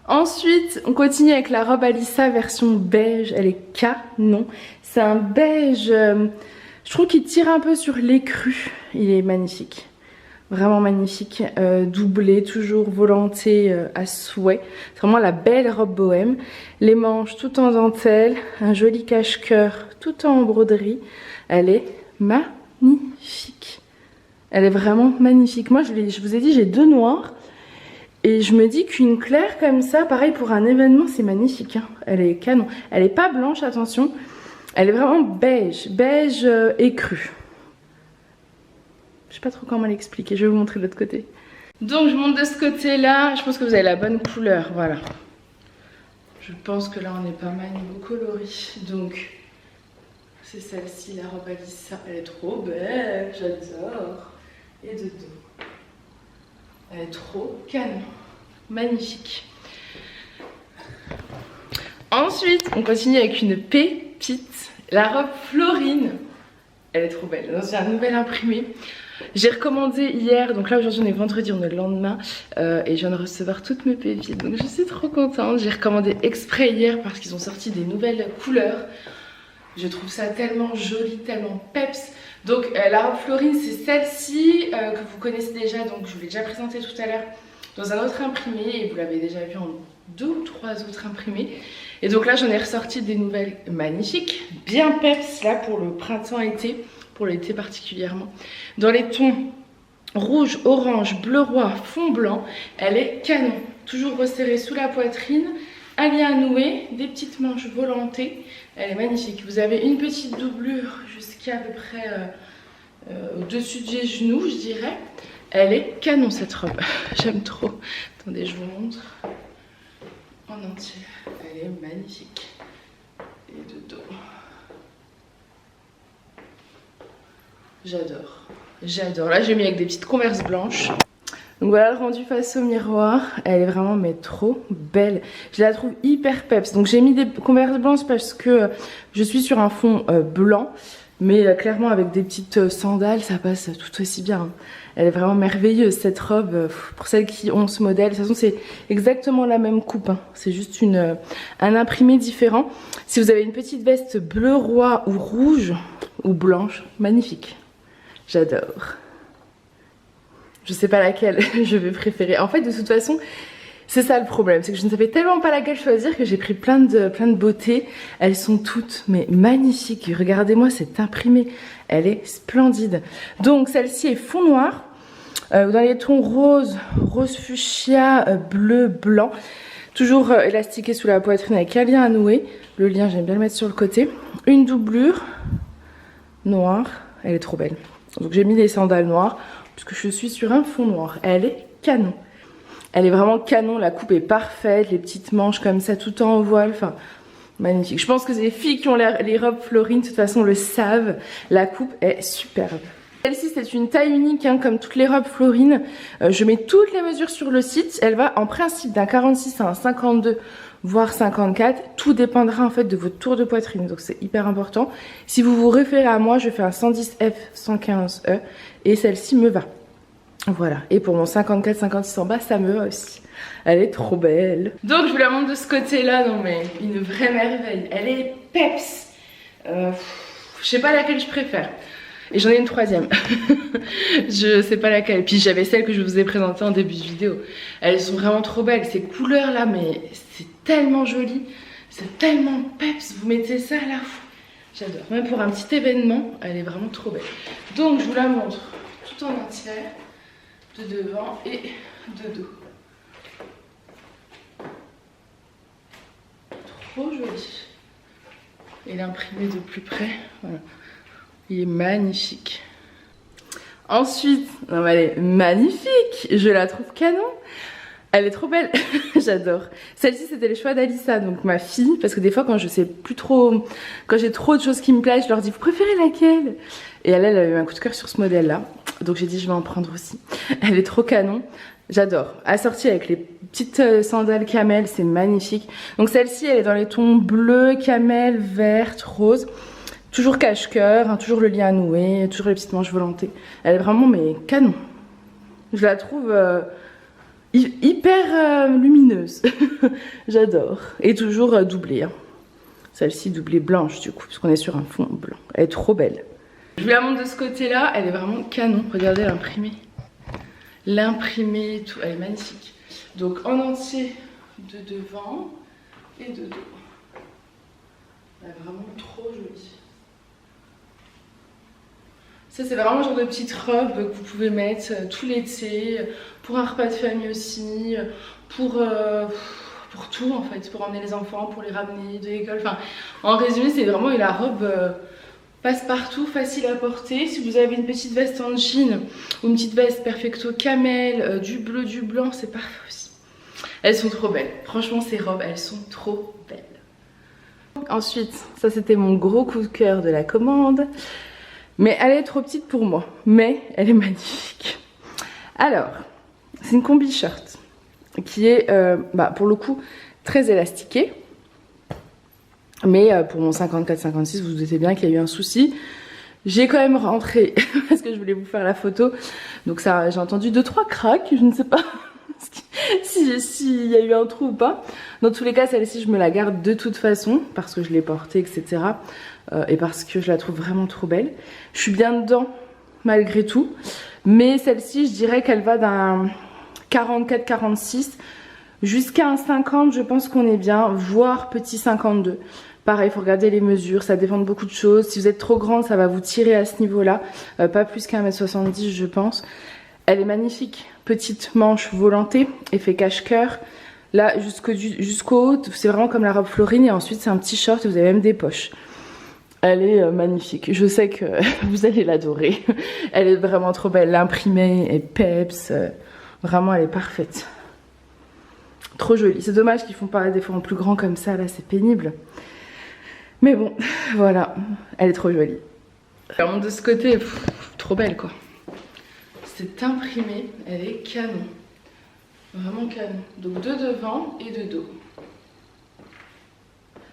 Speaker 1: Ensuite, on continue avec la robe Alissa version beige. Elle est canon. C'est un beige, je trouve qu'il tire un peu sur l'écru. Il est magnifique. Vraiment magnifique. Doublé, toujours volanté à souhait. C'est vraiment la belle robe bohème. Les manches tout en dentelle. Un joli cache-cœur tout en broderie. Elle est magnifique. Elle est vraiment magnifique. Moi, je vous ai dit, j'ai deux noirs. Et je me dis qu'une claire comme ça, pareil pour un événement, c'est magnifique, hein. Elle est canon. Elle n'est pas blanche, attention. Elle est vraiment beige, beige écru. Je sais pas trop comment l'expliquer, je vais vous montrer de l'autre côté. Donc je monte de ce côté-là, je pense que vous avez la bonne couleur, voilà. Je pense que là on est pas mal niveau coloris. Donc c'est celle-ci, la robe Alissa. Elle est trop belle, j'adore. Et de dos. Elle est trop canon, magnifique. Ensuite, on continue avec une pépite, la robe Florine. Elle est trop belle. C'est un nouvel imprimé. J'ai recommandé hier, donc là aujourd'hui on est vendredi, on est le lendemain, et je viens de recevoir toutes mes pépites, donc je suis trop contente. J'ai recommandé exprès hier parce qu'ils ont sorti des nouvelles couleurs. Je trouve ça tellement joli, tellement peps. Donc la robe Florine, c'est celle-ci que vous connaissez déjà, donc je vous l'ai déjà présentée tout à l'heure dans un autre imprimé et vous l'avez déjà vu en 2 ou 3 autres imprimés. Et donc là j'en ai ressorti des nouvelles magnifiques, bien peps là pour le printemps-été, pour l'été particulièrement. Dans les tons rouge, orange, bleu roi, fond blanc, elle est canon. Toujours resserrée sous la poitrine, un lien noué, des petites manches volantées. Elle est magnifique. Vous avez une petite doublure jusqu'à peu près au-dessus des genoux, je dirais. Elle est canon cette robe. J'aime trop. Attendez, je vous montre en entier. Elle est magnifique. Et de dos. J'adore. J'adore. Là, j'ai mis avec des petites converses blanches. Donc voilà le rendu face au miroir, elle est vraiment mais trop belle. Je la trouve hyper peps. Donc j'ai mis des converses blanches parce que je suis sur un fond blanc. Mais clairement avec des petites sandales ça passe tout aussi bien. Elle est vraiment merveilleuse cette robe. Pour celles qui ont ce modèle, de toute façon c'est exactement la même coupe, hein. C'est juste un imprimé différent. Si vous avez une petite veste bleu roi ou rouge ou blanche, magnifique. J'adore. Je sais pas laquelle je vais préférer. En fait, de toute façon, c'est ça le problème. C'est que je ne savais tellement pas laquelle choisir que j'ai pris plein de beautés. Elles sont toutes mais magnifiques. Regardez-moi cette imprimée. Elle est splendide. Donc, celle-ci est fond noir. Dans les tons rose, rose fuchsia, bleu, blanc. Toujours élastiqué sous la poitrine avec un lien à nouer. Le lien, j'aime bien le mettre sur le côté. Une doublure noire. Elle est trop belle. Donc, j'ai mis des sandales noires. Parce que je suis sur un fond noir. Elle est canon. Elle est vraiment canon. La coupe est parfaite. Les petites manches comme ça tout en voile. Enfin, magnifique. Je pense que les filles qui ont les robes Florine, de toute façon, le savent. La coupe est superbe. Celle-ci, c'est une taille unique, hein, comme toutes les robes Florine. Je mets toutes les mesures sur le site. Elle va en principe d'un 46 à un 52, voire 54. Tout dépendra en fait de votre tour de poitrine. Donc c'est hyper important. Si vous vous référez à moi, je fais un 110F 115E. Et celle-ci me va. Voilà. Et pour mon 54-56 en bas, ça me va aussi. Elle est trop belle. Donc je vous la montre de ce côté-là. Non mais une vraie merveille. Elle est peps. Je sais pas laquelle je préfère. Et j'en ai une troisième. Je sais pas laquelle. Puis j'avais celle que je vous ai présentée en début de vidéo. Elles sont vraiment trop belles. Ces couleurs là, mais c'est tellement joli. C'est tellement peps, vous mettez ça là. J'adore. Même pour un petit événement, elle est vraiment trop belle. Donc je vous la montre tout en entière, de devant et de dos. Trop joli. Et l'imprimé de plus près, voilà. Il est magnifique. Ensuite, non, elle est magnifique. Je la trouve canon. Elle est trop belle. J'adore. Celle-ci, c'était le choix d'Alissa, donc ma fille. Parce que des fois, quand je sais plus trop, quand j'ai trop de choses qui me plaisent, je leur dis, vous préférez laquelle? Et elle a eu un coup de cœur sur ce modèle-là. Donc j'ai dit, je vais en prendre aussi. Elle est trop canon. J'adore. Assortie avec les petites sandales camel, c'est magnifique. Donc celle-ci, elle est dans les tons bleu, camel, verte, rose. Toujours cache-cœur, hein, toujours le lien à nouer, toujours les petites manches volantées. Elle est vraiment mais canon. Je la trouve hyper lumineuse. J'adore. Et toujours doublée. Hein. Celle-ci doublée blanche du coup, puisqu'on est sur un fond blanc. Elle est trop belle. Je vous la montre de ce côté-là, elle est vraiment canon. Regardez l'imprimé. L'imprimé et tout, elle est magnifique. Donc en entier de devant et de dos. Elle est vraiment trop jolie. Ça c'est vraiment le genre de petite robe que vous pouvez mettre tout l'été, pour un repas de famille aussi, pour tout en fait, pour emmener les enfants, pour les ramener de l'école. Enfin, en résumé, c'est vraiment la robe passe-partout, facile à porter. Si vous avez une petite veste en jean ou une petite veste perfecto camel, du bleu, du blanc, c'est parfait aussi. Elles sont trop belles. Franchement, ces robes, elles sont trop belles. Ensuite, ça c'était mon gros coup de cœur de la commande. Mais elle est trop petite pour moi. Mais elle est magnifique. Alors, c'est une combi shirt qui est, pour le coup, très élastiquée. Mais pour mon 54-56, vous vous doutez bien qu'il y a eu un souci. J'ai quand même rentré parce que je voulais vous faire la photo. Donc ça, j'ai entendu 2-3 craques, je ne sais pas s'il y a eu un trou ou pas. Dans tous les cas, celle-ci, je me la garde de toute façon parce que je l'ai portée, etc. Et parce que je la trouve vraiment trop belle. Je suis bien dedans malgré tout. Mais celle-ci, je dirais qu'elle va d'un 44-46 jusqu'à un 50, je pense qu'on est bien, voire petit 52. Pareil, il faut regarder les mesures, ça dépend de beaucoup de choses. Si vous êtes trop grande, ça va vous tirer à ce niveau-là. Pas plus qu'un 1m70, je pense. Elle est magnifique. Petite manche volantée, effet cache-cœur. Là, jusqu'au haut, c'est vraiment comme la robe Florine. Et ensuite, c'est un petit short et vous avez même des poches. Elle est magnifique. Je sais que vous allez l'adorer. Elle est vraiment trop belle. L'imprimée est peps. Vraiment, elle est parfaite. Trop jolie. C'est dommage qu'ils font pas des fois en plus grand comme ça. Là, c'est pénible. Mais bon, voilà. Elle est trop jolie. Alors, de ce côté, trop belle, quoi. C'est imprimé. Elle est canon. Vraiment canon. Donc, de devant et de dos.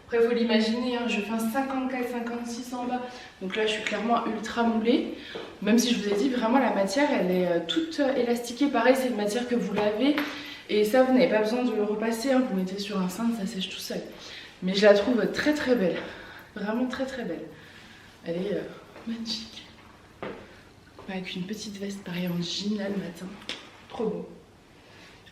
Speaker 1: Après, vous l'imaginez, hein, je fais un 54-56 en bas. Donc là, je suis clairement ultra moulée. Même si je vous ai dit, vraiment, la matière, elle est toute élastiquée. Pareil, c'est une matière que vous lavez. Et ça, vous n'avez pas besoin de le repasser. Hein, vous mettez sur un cintre, ça sèche tout seul. Mais je la trouve très très belle. Vraiment très très belle. Elle est magnifique. Avec une petite veste pareil en jean là le matin. Trop beau.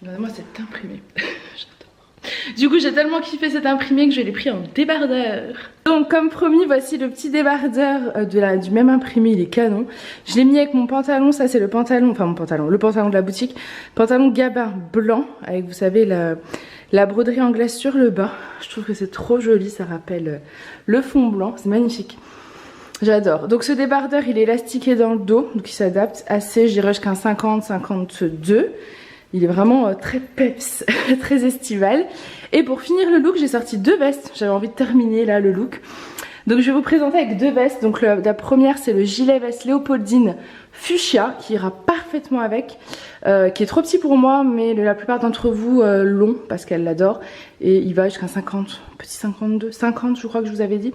Speaker 1: Regardez-moi cet imprimé. J'adore. Du coup, j'ai tellement kiffé cet imprimé que je l'ai pris en débardeur. Donc, comme promis, voici le petit débardeur du même imprimé. Il est canon. Je l'ai mis avec mon pantalon. Ça, c'est le pantalon, enfin mon pantalon, le pantalon de la boutique. Pantalon gabin blanc avec, vous savez, la broderie anglaise sur le bas. Je trouve que c'est trop joli. Ça rappelle le fond blanc. C'est magnifique. J'adore. Donc, ce débardeur, il est élastiqué dans le dos. Donc, il s'adapte assez, je dirais, jusqu'à un 50-52. Il est vraiment très peps, très estival. Et pour finir le look, j'ai sorti 2 vestes. J'avais envie de terminer là le look. Donc je vais vous présenter avec 2 vestes. Donc la première, c'est le gilet veste Léopoldine Fuchsia qui ira parfaitement avec. Qui est trop petit pour moi, mais la plupart d'entre vous l'ont parce qu'elle l'adore. Et il va jusqu'à 50, petit 52, 50 je crois que je vous avais dit.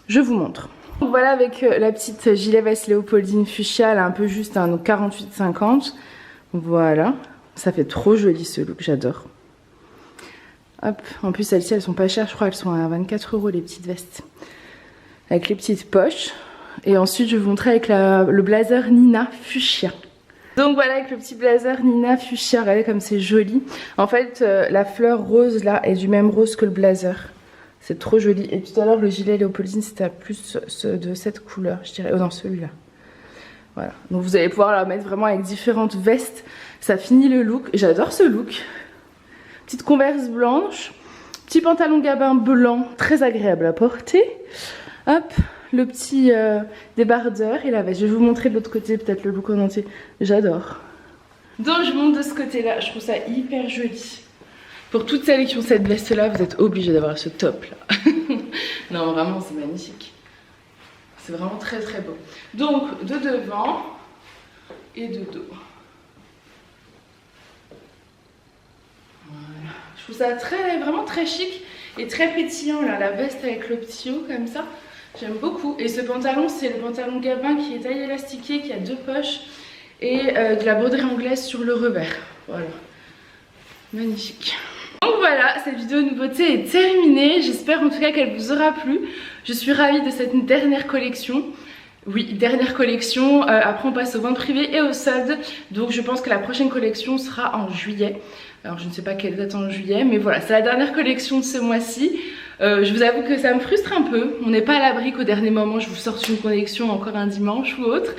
Speaker 1: Je vous montre. Donc voilà avec la petite gilet veste Léopoldine Fuchsia. Elle a un peu juste un 48-50. Voilà. Ça fait trop joli ce look, j'adore. Hop, en plus celles-ci elles sont pas chères, je crois elles sont à 24 € les petites vestes. Avec les petites poches. Et ensuite je vais vous montrer avec le blazer Nina Fuchsia. Donc voilà avec le petit blazer Nina Fuchsia, regardez comme c'est joli. En fait la fleur rose là est du même rose que le blazer. C'est trop joli. Et tout à l'heure, le gilet Léopoldine, c'était plus de cette couleur, je dirais. Oh non, celui-là. Voilà. Donc vous allez pouvoir la mettre vraiment avec différentes vestes. Ça finit le look. J'adore ce look. Petite converse blanche. Petit pantalon gabin blanc, très agréable à porter. Hop, le petit débardeur et la veste. Je vais vous montrer de l'autre côté, peut-être le look en entier. J'adore. Donc je monte de ce côté-là. Je trouve ça hyper joli. Pour toutes celles qui ont cette veste-là, vous êtes obligés d'avoir ce top-là. Non, vraiment, c'est magnifique. C'est vraiment très très beau. Donc, de devant et de dos. Voilà. Je trouve ça vraiment très chic et très pétillant, là. La veste avec le petit haut comme ça. J'aime beaucoup. Et ce pantalon, c'est le pantalon gabin qui est taille élastiquée, qui a 2 poches et de la broderie anglaise sur le revers. Voilà. Magnifique. Donc voilà, cette vidéo nouveauté est terminée. J'espère en tout cas qu'elle vous aura plu. Je suis ravie de cette dernière collection. Oui, dernière collection. Après on passe aux ventes privées et aux soldes. Donc je pense que la prochaine collection sera en juillet. Alors je ne sais pas quelle date en juillet, mais voilà, c'est la dernière collection de ce mois-ci. Je vous avoue que ça me frustre un peu. On n'est pas à l'abri qu'au dernier moment je vous sorte une collection encore un dimanche ou autre.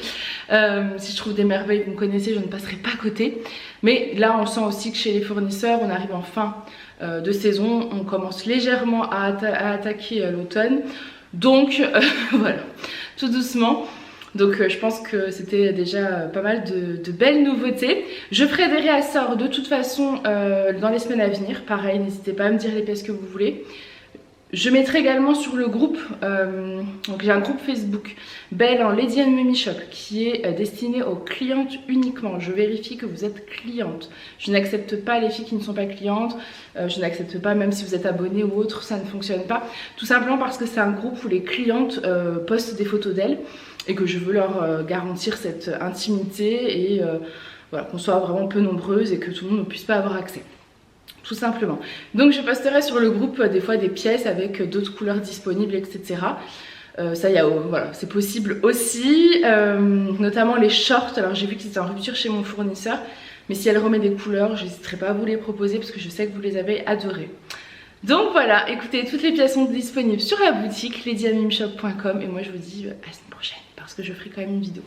Speaker 1: Si je trouve des merveilles, vous me connaissez, je ne passerai pas à côté. Mais là on sent aussi que chez les fournisseurs, on arrive en fin de saison. On commence légèrement à attaquer l'automne. Donc voilà, tout doucement. Donc je pense que c'était déjà pas mal de belles nouveautés. Je ferai des réassorts de toute façon dans les semaines à venir. Pareil, n'hésitez pas à me dire les pièces que vous voulez. Je mettrai également sur le groupe, donc j'ai un groupe Facebook Belle en Lady & Mummy Shop qui est destiné aux clientes uniquement. Je vérifie que vous êtes cliente. Je n'accepte pas les filles qui ne sont pas clientes. Je n'accepte pas même si vous êtes abonné ou autre, ça ne fonctionne pas. Tout simplement parce que c'est un groupe où les clientes postent des photos d'elles et que je veux leur garantir cette intimité et voilà, qu'on soit vraiment peu nombreuses et que tout le monde ne puisse pas avoir accès. Tout simplement. Donc je posterai sur le groupe des fois des pièces avec d'autres couleurs disponibles, etc. Ça, voilà, c'est possible aussi. Notamment les shorts. Alors j'ai vu qu'ils étaient en rupture chez mon fournisseur. Mais si elle remet des couleurs, je n'hésiterai pas à vous les proposer parce que je sais que vous les avez adorées. Donc voilà, écoutez, toutes les pièces sont disponibles sur la boutique ladyandmumshop.com. Et moi je vous dis à la semaine prochaine parce que je ferai quand même une vidéo.